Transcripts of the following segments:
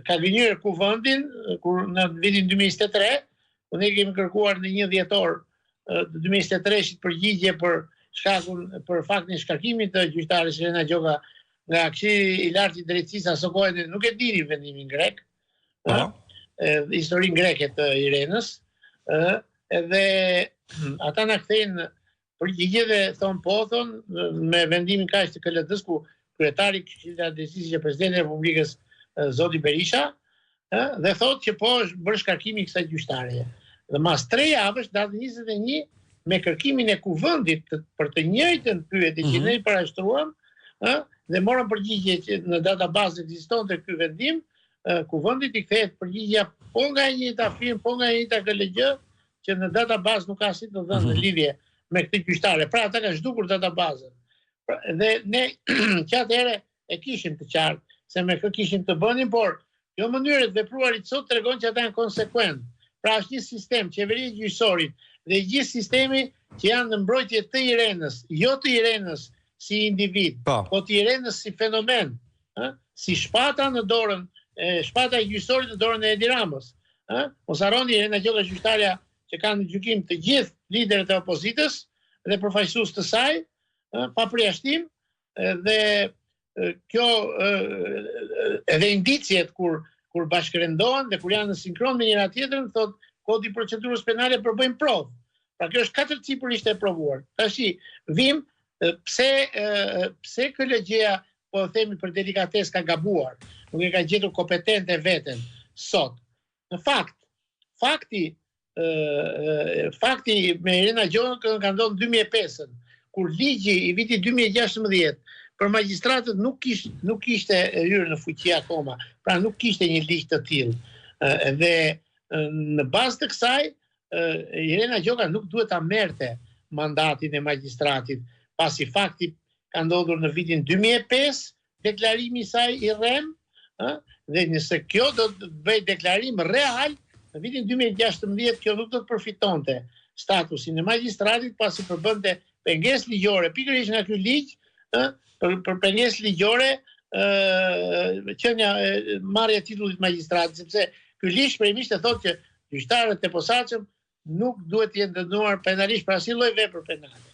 ka gënjur kuvendin kur në vitin 2023, ku ne kemi kërkuar në 1 dhjetor të 2023 përgjigje për faktin e shkarkimit të gjyqtares Irena Gjoka nga Këshilli i Lartë i Drejtësisë, aso kohën nuk e dini vendimin grek, historinë greke të Irenës, edhe ata na kthejnë përgjigje dhe thonë me vendimin kaq të KLD-s ku kryetari i Këshillit të Drejtësisë që presidenti i Republikës zoti Berisha, dhe thotë që po është bërë shkarkimi i kësaj gjyqtareje. Dhe mas 3 javësh, datë 21, me kërkimin e kuvendit për të njëjtën pyetje që ne i parashtruam, dhe morëm përgjigje që në databazë ekzistonte ky vendim, kuvendit i kthehet përgjigjja po nga e njëjta firmë, po nga e njëjta KLG, që në databazë nuk ka si të dhënë në lidhje me këtë gjyqtare. Pra ata ka zhdukur databazën. Dhe ne që atëherë e kishim të qartë se me kë kishim të bënim, por kjo mënyrë të vepruarit sot tregon që ata janë konsekuent. Pra është një sistem qeverie gjyqësorit dhe gjithë sistemi që janë në mbrojtje të Irenës, jo të Irenës si individ, po të Irenës si fenomen, si shpata në dorën, shpata e gjyqësorit në dorën e Edi Ramës. Mos harroni, Irena Gjoka gjyqtarja që kanë në gjykim të gjithë liderët e opozitës dhe përfaqësues të saj, pa përjashtim, dhe kjo edhe indicjet kur bashkërendohen dhe kur janë në sinkron me njëra tjetrën, thot kodi i procedurës penale përbëjmë provë. Pra kjo është katërcipërisht e provuar. Tashi vim pse KLG-ja, po themi për delikatesë, ka gabuar, nuk e ka gjetur kompetente veten sot. Në fakti me Irena Gjokën ka ndodhur në 2005, kur ligji i vitit 2016 për magjistratët nuk kishte hyrë në fuqi akoma, pra nuk kishte një ligj të tillë. Dhe në bazë të kësaj, Irena Gjoka nuk duhet ta merrte mandatin e magjistratit, pasi fakti ka ndodhur në vitin 2005, deklarimi i saj i rrem, dhe nëse kjo do të bëj deklarim real, në vitin 2016 kjo nuk do të përfitonte statusin e magjistratit, pasi përbënte pengesë ligjore, pikërisht nga ky ligj, për pengesë ligjore që marrja e titullit magjistratit, sepse ky ligj shprehimisht e thotë që gjyqtarët e posaçëm nuk duhet të jenë dënuar penalisht për asnjë lloj vepre penale.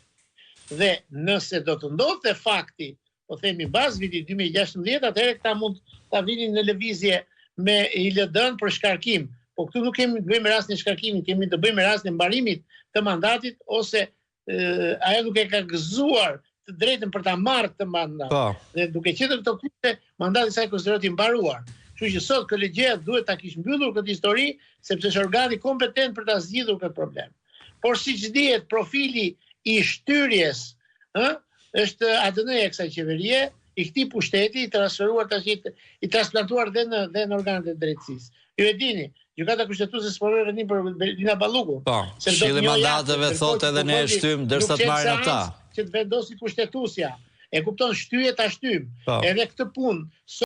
Dhe nëse do të ndodhte fakti, po themi bazë vitit 2016, atëherë këta mund ta vinin në lëvizje me ILD-n për shkarkim. Po këtu nuk kemi të bëjmë rastin e shkarkimit, kemi të bëjmë rastin e mbarimit të mandatit, ose ajo nuk e ka gëzuar të drejtën për ta marrë këtë mandat. Dhe duke qenë këto kushte, mandati i saj konsiderohet i mbaruar. Kështu që sot KLG-ja duhet ta kishte mbyllur këtë histori, sepse është organi kompetent për ta zgjidhur këtë problem. Por siç dihet, profili i shtyrjes, është ADN-ja e kësaj qeverie, i këtij pushteti i transferuar tash, i transplantuar dhe në organet e drejtësisë. Ju e dini, gjykata kushtetuese sporoi vendim për Lina Ballukun. Këshilli i mandateve thotë edhe ne e shtym derisa të marrin ata. Që të vendosi kushtetuesja. E kupton, shtyje ta shtym. Edhe këtë punë